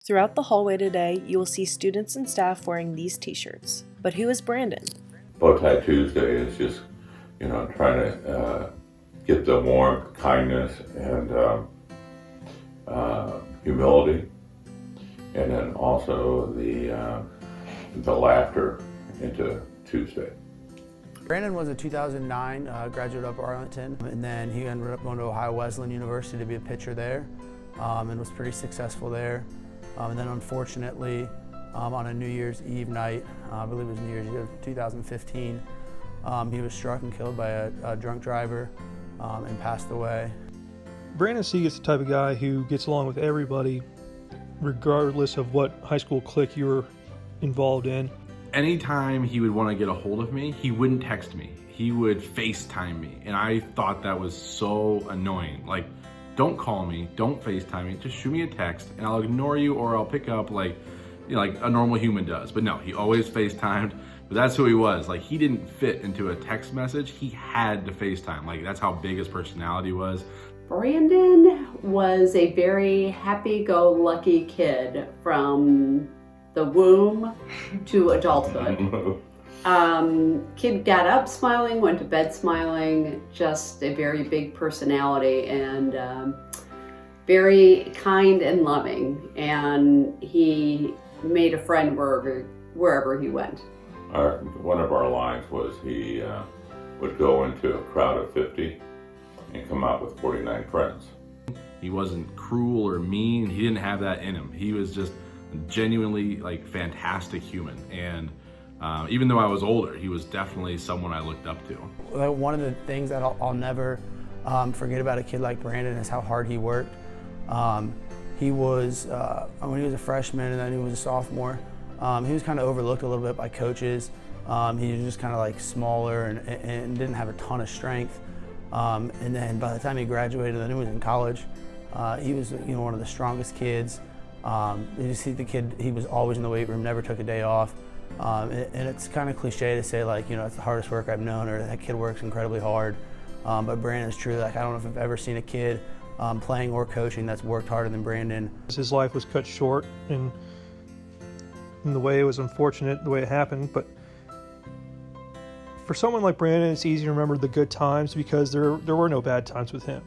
Throughout the hallway today, you will see students and staff wearing these t-shirts. But who is Brandon? Bowtie Tuesday is just, trying to get the warmth, kindness, and humility, and then also the laughter into Tuesday. Brandon was a 2009 graduate of Arlington, and then he ended up going to Ohio Wesleyan University to be a pitcher there, and was pretty successful there. And then unfortunately, on a New Year's Eve night, I believe it was New Year's Eve of 2015, he was struck and killed by a drunk driver and passed away. Brandon Sega is the type of guy who gets along with everybody, regardless of what high school clique you were involved in. Anytime he would want to get a hold of me, he wouldn't text me. He would FaceTime me, and I thought that was so annoying. Like, don't call me, don't FaceTime me, just shoot me a text, and I'll ignore you or I'll pick up like a normal human does. But no, he always FaceTimed, but that's who he was. Like, he didn't fit into a text message. He had to FaceTime. Like, that's how big his personality was. Brandon was a very happy-go-lucky kid from the womb to adulthood. Kid got up smiling, went to bed smiling, just a very big personality and very kind and loving. And he made a friend wherever he went. One of our lines was he would go into a crowd of 50 and come out with 49 friends. He wasn't cruel or mean. He didn't have that in him. He was just genuinely fantastic human. And even though I was older, he was definitely someone I looked up to. One of the things that I'll never forget about a kid like Brandon is how hard he worked. He was, when he was a freshman and then he was a sophomore, he was kind of overlooked a little bit by coaches. He was just kind of smaller and didn't have a ton of strength. And then by the time he graduated and then he was in college, he was one of the strongest kids. You see the kid, he was always in the weight room, never took a day off. And it's kind of cliche to say it's the hardest work I've known, or that kid works incredibly hard. But Brandon's truly, I don't know if I've ever seen a kid playing or coaching that's worked harder than Brandon. His life was cut short, and in the way it was unfortunate, the way it happened, but for someone like Brandon, it's easy to remember the good times because there were no bad times with him.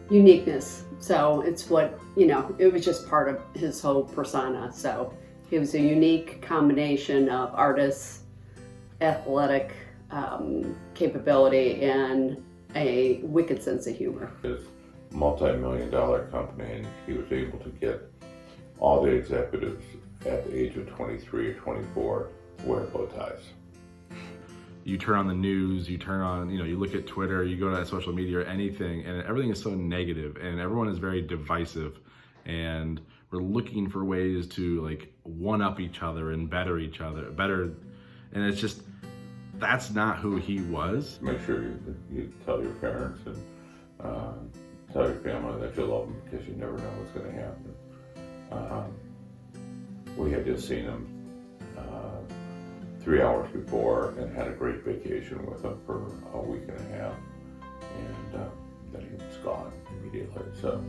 Uniqueness. So it's what, it was just part of his whole persona. So he was a unique combination of artist, athletic capability, and a wicked sense of humor. His multi-million-dollar company, and he was able to get all the executives at the age of 23 or 24 to wear bow ties. You turn on the news, you turn on, you look at Twitter, you go to social media or anything, and everything is so negative, and everyone is very divisive, and we're looking for ways to one-up each other and better each other, and it's just, that's not who he was. Make sure you tell your parents and tell your family that you love them, because you never know what's going to happen. We had just seen him 3 hours before and had a great vacation with him for a week and a half, and then he was gone immediately. So